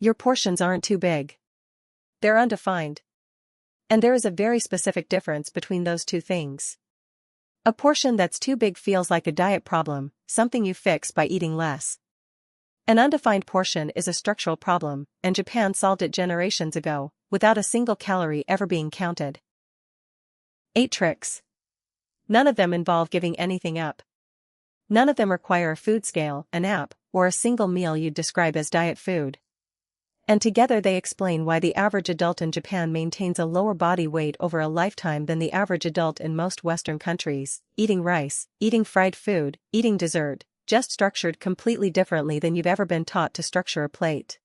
Your portions aren't too big. They're undefined. And there is a very specific difference between those two things. A portion that's too big feels like a diet problem, something you fix by eating less. An undefined portion is a structural problem, and Japan solved it generations ago, without a single calorie ever being counted. 8 tricks. None of them involve giving anything up. None of them require a food scale, an app, or a single meal you'd describe as diet food. And together they explain why the average adult in Japan maintains a lower body weight over a lifetime than the average adult in most Western countries, eating rice, eating fried food, eating dessert, just structured completely differently than you've ever been taught to structure a plate.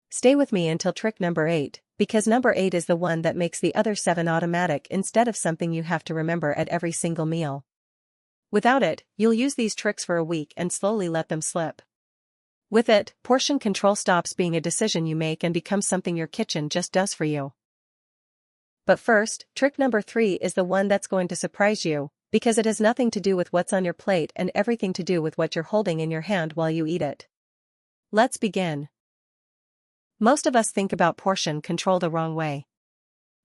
Stay with me until trick number 8, because number 8 is the one that makes the other 7 automatic instead of something you have to remember at every single meal. Without it, you'll use these tricks for a week and slowly let them slip. With it, portion control stops being a decision you make and becomes something your kitchen just does for you. But first, trick number 3 is the one that's going to surprise you, because it has nothing to do with what's on your plate and everything to do with what you're holding in your hand while you eat it. Let's begin. Most of us think about portion control the wrong way.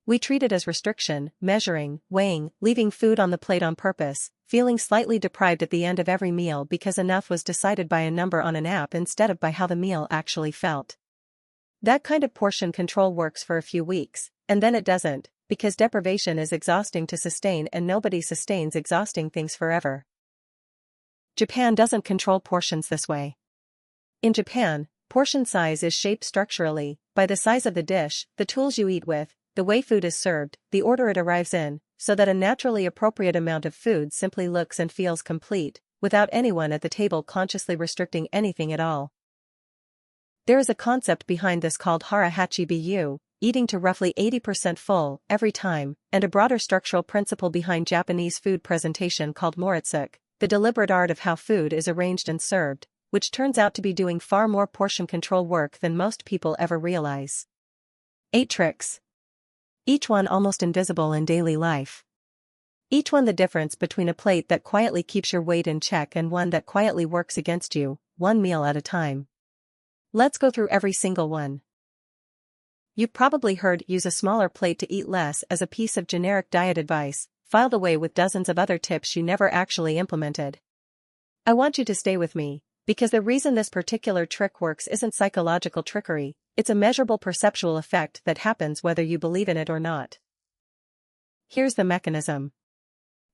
We treat it as restriction, measuring, weighing, leaving food on the plate on purpose, feeling slightly deprived at the end of every meal because enough was decided by a number on an app instead of by how the meal actually felt. That kind of portion control works for a few weeks, and then it doesn't, because deprivation is exhausting to sustain and nobody sustains exhausting things forever. Japan doesn't control portions this way. In Japan, portion size is shaped structurally by the size of the dish, the tools you eat with, the way food is served, the order it arrives in, so that a naturally appropriate amount of food simply looks and feels complete, without anyone at the table consciously restricting anything at all. There is a concept behind this called hara hachi-bu, eating to roughly 80% full every time, and a broader structural principle behind Japanese food presentation called moritsuke, the deliberate art of how food is arranged and served, which turns out to be doing far more portion control work than most people ever realize. 8 tricks. Each one almost invisible in daily life. Each one the difference between a plate that quietly keeps your weight in check and one that quietly works against you, one meal at a time. Let's go through every single one. You've probably heard use a smaller plate to eat less as a piece of generic diet advice, filed away with dozens of other tips you never actually implemented. I want you to stay with me, because the reason this particular trick works isn't psychological trickery, it's a measurable perceptual effect that happens whether you believe in it or not. Here's the mechanism.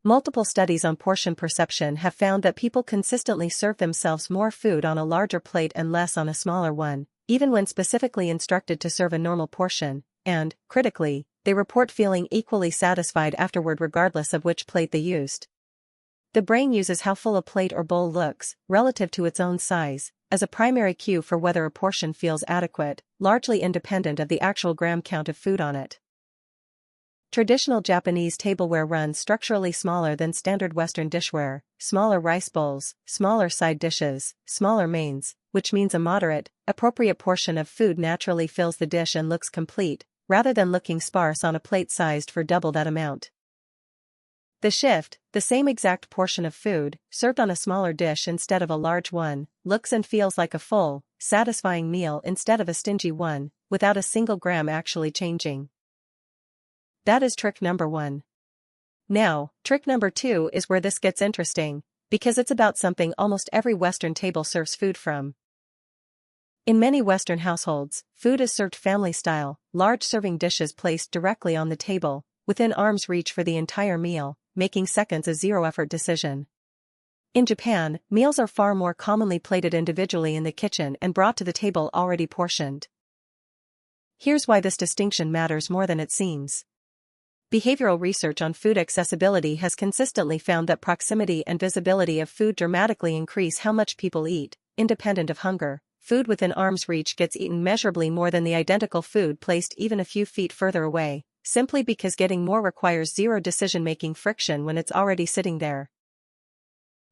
Multiple studies on portion perception have found that people consistently serve themselves more food on a larger plate and less on a smaller one, even when specifically instructed to serve a normal portion, and, critically, they report feeling equally satisfied afterward regardless of which plate they used. The brain uses how full a plate or bowl looks, relative to its own size, as a primary cue for whether a portion feels adequate, largely independent of the actual gram count of food on it. Traditional Japanese tableware runs structurally smaller than standard Western dishware, smaller rice bowls, smaller side dishes, smaller mains, which means a moderate, appropriate portion of food naturally fills the dish and looks complete, rather than looking sparse on a plate sized for double that amount. The shift, the same exact portion of food, served on a smaller dish instead of a large one, looks and feels like a full, satisfying meal instead of a stingy one, without a single gram actually changing. That is trick number 1. Now, trick number 2 is where this gets interesting, because it's about something almost every Western table serves food from. In many Western households, food is served family-style, large serving dishes placed directly on the table, within arm's reach for the entire meal, making seconds a zero-effort decision. In Japan, meals are far more commonly plated individually in the kitchen and brought to the table already portioned. Here's why this distinction matters more than it seems. Behavioral research on food accessibility has consistently found that proximity and visibility of food dramatically increase how much people eat, independent of hunger. Food within arm's reach gets eaten measurably more than the identical food placed even a few feet further away, simply because getting more requires zero decision-making friction when it's already sitting there.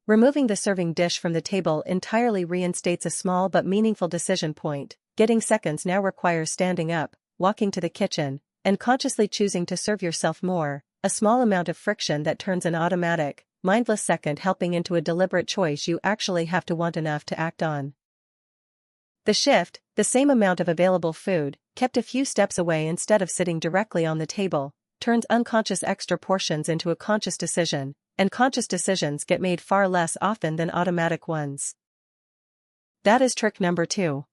Removing the serving dish from the table entirely reinstates a small but meaningful decision point. Getting seconds now requires standing up, walking to the kitchen, and consciously choosing to serve yourself more, a small amount of friction that turns an automatic, mindless second helping into a deliberate choice you actually have to want enough to act on. The shift, the same amount of available food, kept a few steps away instead of sitting directly on the table, turns unconscious extra portions into a conscious decision, and conscious decisions get made far less often than automatic ones. That is trick number 2.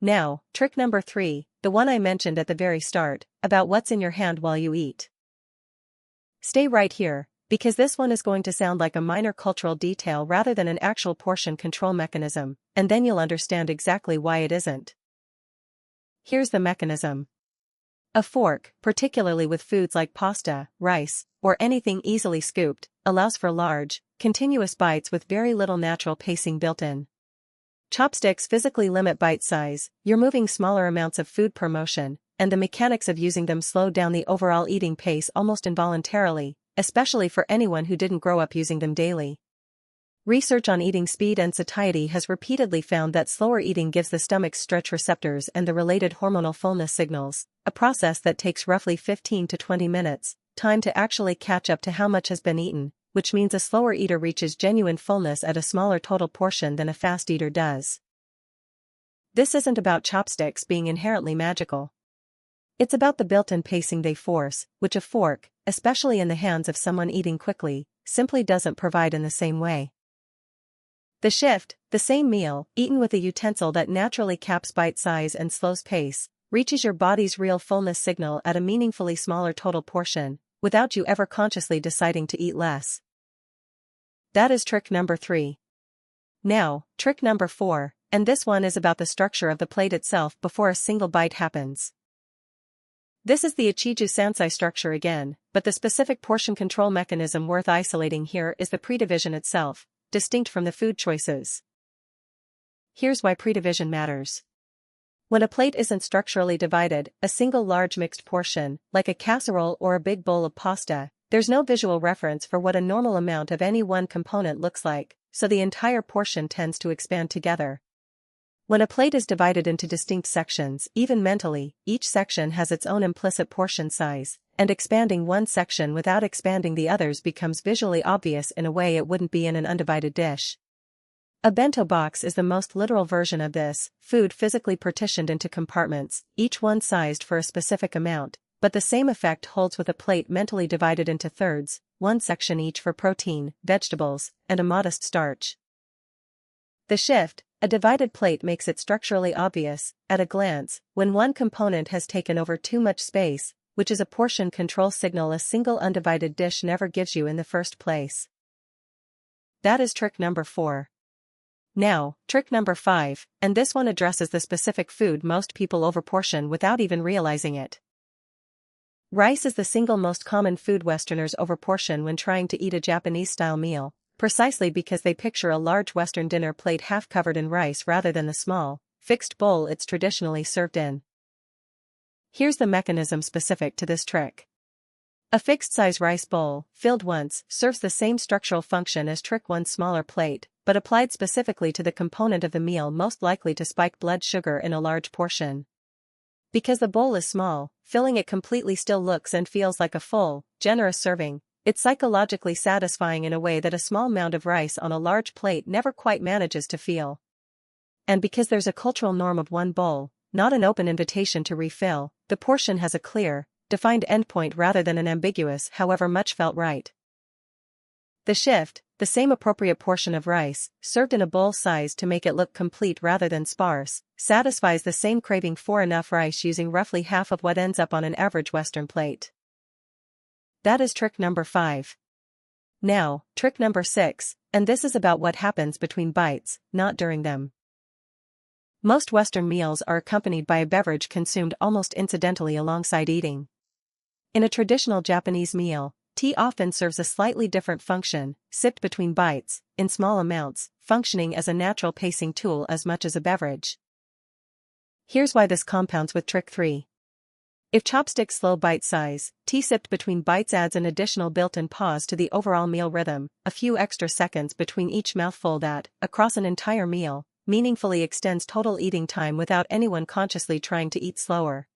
Now, trick number 3, the one I mentioned at the very start, about what's in your hand while you eat. Stay right here, because this one is going to sound like a minor cultural detail rather than an actual portion control mechanism, and then you'll understand exactly why it isn't. Here's the mechanism. A fork, particularly with foods like pasta, rice, or anything easily scooped, allows for large, continuous bites with very little natural pacing built in. Chopsticks physically limit bite size, you're moving smaller amounts of food per motion, and the mechanics of using them slow down the overall eating pace almost involuntarily, especially for anyone who didn't grow up using them daily. Research on eating speed and satiety has repeatedly found that slower eating gives the stomach's stretch receptors and the related hormonal fullness signals, a process that takes roughly 15 to 20 minutes, time to actually catch up to how much has been eaten, which means a slower eater reaches genuine fullness at a smaller total portion than a fast eater does. This isn't about chopsticks being inherently magical. It's about the built-in pacing they force, which a fork, especially in the hands of someone eating quickly, simply doesn't provide in the same way. The shift, the same meal, eaten with a utensil that naturally caps bite size and slows pace, reaches your body's real fullness signal at a meaningfully smaller total portion, without you ever consciously deciding to eat less. That is trick number 3. Now, trick number 4, and this one is about the structure of the plate itself before a single bite happens. This is the Ichiju Sansai structure again, but the specific portion control mechanism worth isolating here is the predivision itself, distinct from the food choices. Here's why predivision matters. When a plate isn't structurally divided, a single large mixed portion, like a casserole or a big bowl of pasta, there's no visual reference for what a normal amount of any one component looks like, so the entire portion tends to expand together. When a plate is divided into distinct sections, even mentally, each section has its own implicit portion size, and expanding one section without expanding the others becomes visually obvious in a way it wouldn't be in an undivided dish. A bento box is the most literal version of this, food physically partitioned into compartments, each one sized for a specific amount, but the same effect holds with a plate mentally divided into thirds, one section each for protein, vegetables, and a modest starch. The shift, a divided plate makes it structurally obvious, at a glance, when one component has taken over too much space, which is a portion control signal a single undivided dish never gives you in the first place. That is trick number 4. Now, trick number 5, and this one addresses the specific food most people overportion without even realizing it. Rice is the single most common food Westerners overportion when trying to eat a Japanese-style meal, precisely because they picture a large Western dinner plate half covered in rice rather than the small, fixed bowl it's traditionally served in. Here's the mechanism specific to this trick. A fixed-size rice bowl, filled once, serves the same structural function as trick 1's smaller plate, but applied specifically to the component of the meal most likely to spike blood sugar in a large portion. Because the bowl is small, filling it completely still looks and feels like a full, generous serving. It's psychologically satisfying in a way that a small mound of rice on a large plate never quite manages to feel. And because there's a cultural norm of one bowl, not an open invitation to refill, the portion has a clear, defined endpoint rather than an ambiguous however much felt right. The shift, the same appropriate portion of rice, served in a bowl size to make it look complete rather than sparse, satisfies the same craving for enough rice using roughly half of what ends up on an average Western plate. That is trick number 5. Now, trick number 6, and this is about what happens between bites, not during them. Most Western meals are accompanied by a beverage consumed almost incidentally alongside eating. In a traditional Japanese meal, tea often serves a slightly different function, sipped between bites, in small amounts, functioning as a natural pacing tool as much as a beverage. Here's why this compounds with trick 3. If chopsticks slow bite size, tea sipped between bites adds an additional built-in pause to the overall meal rhythm, a few extra seconds between each mouthful that, across an entire meal, meaningfully extends total eating time without anyone consciously trying to eat slower.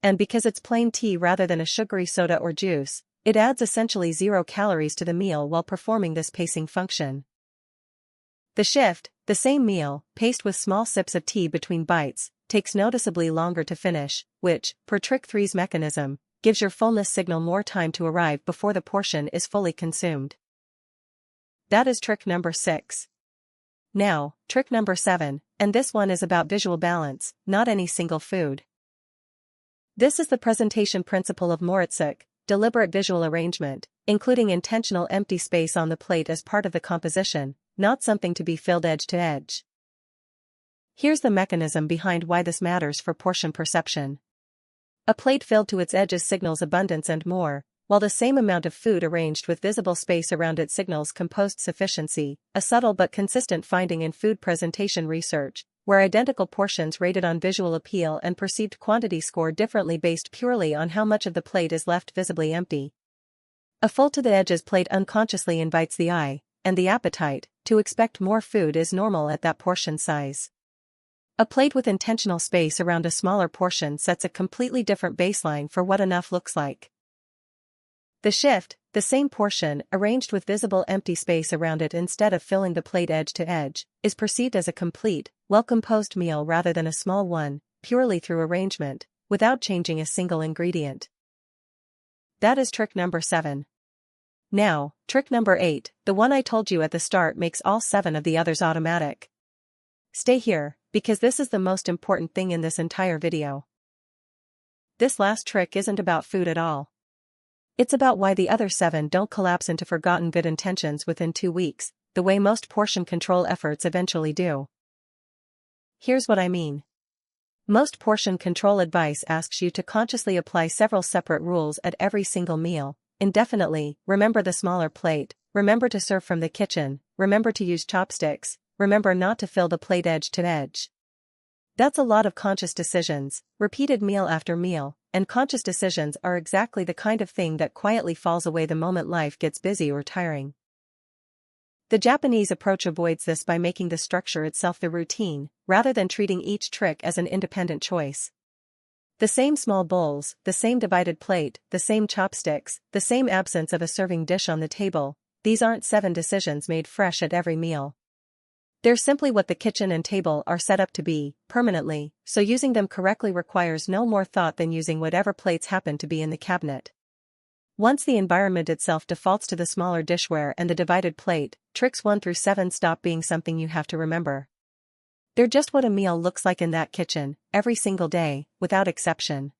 And because it's plain tea rather than a sugary soda or juice, it adds essentially 0 calories to the meal while performing this pacing function. The shift, The same meal, paced with small sips of tea between bites, takes noticeably longer to finish, which, per trick 3's mechanism, gives your fullness signal more time to arrive before the portion is fully consumed. That is trick number 6. Now, trick number 7, and this one is about visual balance, not any single food. This is the presentation principle of Moritzuk, deliberate visual arrangement, including intentional empty space on the plate as part of the composition, not something to be filled edge to edge. Here's the mechanism behind why this matters for portion perception. A plate filled to its edges signals abundance and more, while the same amount of food arranged with visible space around it signals composed sufficiency, a subtle but consistent finding in food presentation research, where identical portions rated on visual appeal and perceived quantity score differently based purely on how much of the plate is left visibly empty. A full to the edges plate unconsciously invites the eye, and the appetite, to expect more food is normal at that portion size. A plate with intentional space around a smaller portion sets a completely different baseline for what enough looks like. The shift, the same portion, arranged with visible empty space around it instead of filling the plate edge to edge, is perceived as a complete, well-composed meal rather than a small one, purely through arrangement, without changing a single ingredient. That is trick number 7. Now, trick number 8, the one I told you at the start makes all 7 of the others automatic. Stay here, because this is the most important thing in this entire video. This last trick isn't about food at all. It's about why the other 7 don't collapse into forgotten good intentions within 2 weeks, the way most portion control efforts eventually do. Here's what I mean. Most portion control advice asks you to consciously apply several separate rules at every single meal, indefinitely: remember the smaller plate, remember to serve from the kitchen, remember to use chopsticks, remember not to fill the plate edge to edge. That's a lot of conscious decisions, repeated meal after meal, and conscious decisions are exactly the kind of thing that quietly falls away the moment life gets busy or tiring. The Japanese approach avoids this by making the structure itself the routine, rather than treating each trick as an independent choice. The same small bowls, the same divided plate, the same chopsticks, the same absence of a serving dish on the table, these aren't 7 decisions made fresh at every meal. They're simply what the kitchen and table are set up to be, permanently, so using them correctly requires no more thought than using whatever plates happen to be in the cabinet. Once the environment itself defaults to the smaller dishware and the divided plate, tricks 1 through 7 stop being something you have to remember. They're just what a meal looks like in that kitchen, every single day, without exception.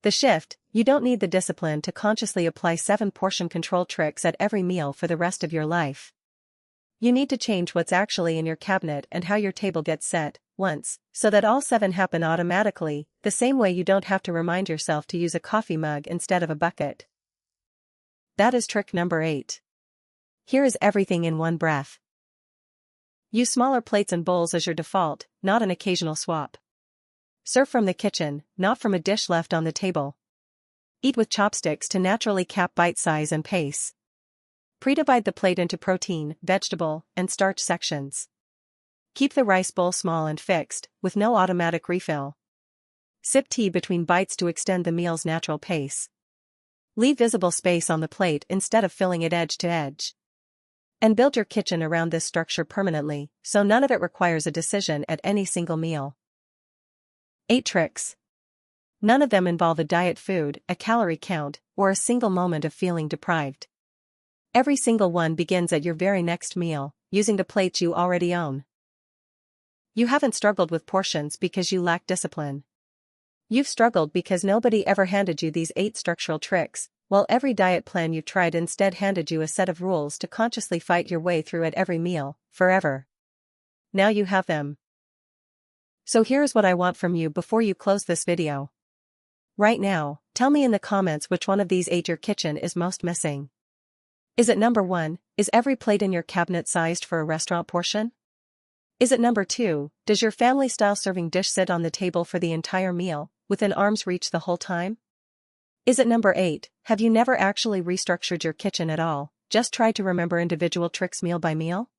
The shift: you don't need the discipline to consciously apply 7 portion control tricks at every meal for the rest of your life. You need to change what's actually in your cabinet and how your table gets set, once, so that all 7 happen automatically, the same way you don't have to remind yourself to use a coffee mug instead of a bucket. That is trick number 8. Here is everything in one breath. Use smaller plates and bowls as your default, not an occasional swap. Serve from the kitchen, not from a dish left on the table. Eat with chopsticks to naturally cap bite size and pace. Pre-divide the plate into protein, vegetable, and starch sections. Keep the rice bowl small and fixed, with no automatic refill. Sip tea between bites to extend the meal's natural pace. Leave visible space on the plate instead of filling it edge to edge. And build your kitchen around this structure permanently, so none of it requires a decision at any single meal. 8 tricks. None of them involve a diet food, a calorie count, or a single moment of feeling deprived. Every single one begins at your very next meal, using the plates you already own. You haven't struggled with portions because you lack discipline. You've struggled because nobody ever handed you these 8 structural tricks, while every diet plan you've tried instead handed you a set of rules to consciously fight your way through at every meal, forever. Now you have them. So here's what I want from you before you close this video. Right now, tell me in the comments which one of these 8 your kitchen is most missing. Is it number 1, is every plate in your cabinet sized for a restaurant portion? Is it number 2, does your family-style serving dish sit on the table for the entire meal, within arm's reach the whole time? Is it number 8, have you never actually restructured your kitchen at all, just tried to remember individual tricks meal by meal?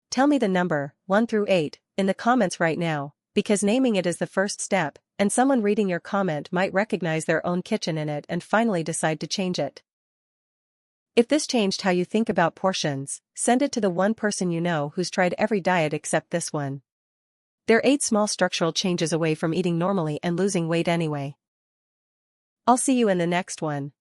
Tell me the number, 1 through 8, in the comments right now, because naming it is the first step, and someone reading your comment might recognize their own kitchen in it and finally decide to change it. If this changed how you think about portions, send it to the one person you know who's tried every diet except this one. They're 8 small structural changes away from eating normally and losing weight anyway. I'll see you in the next one.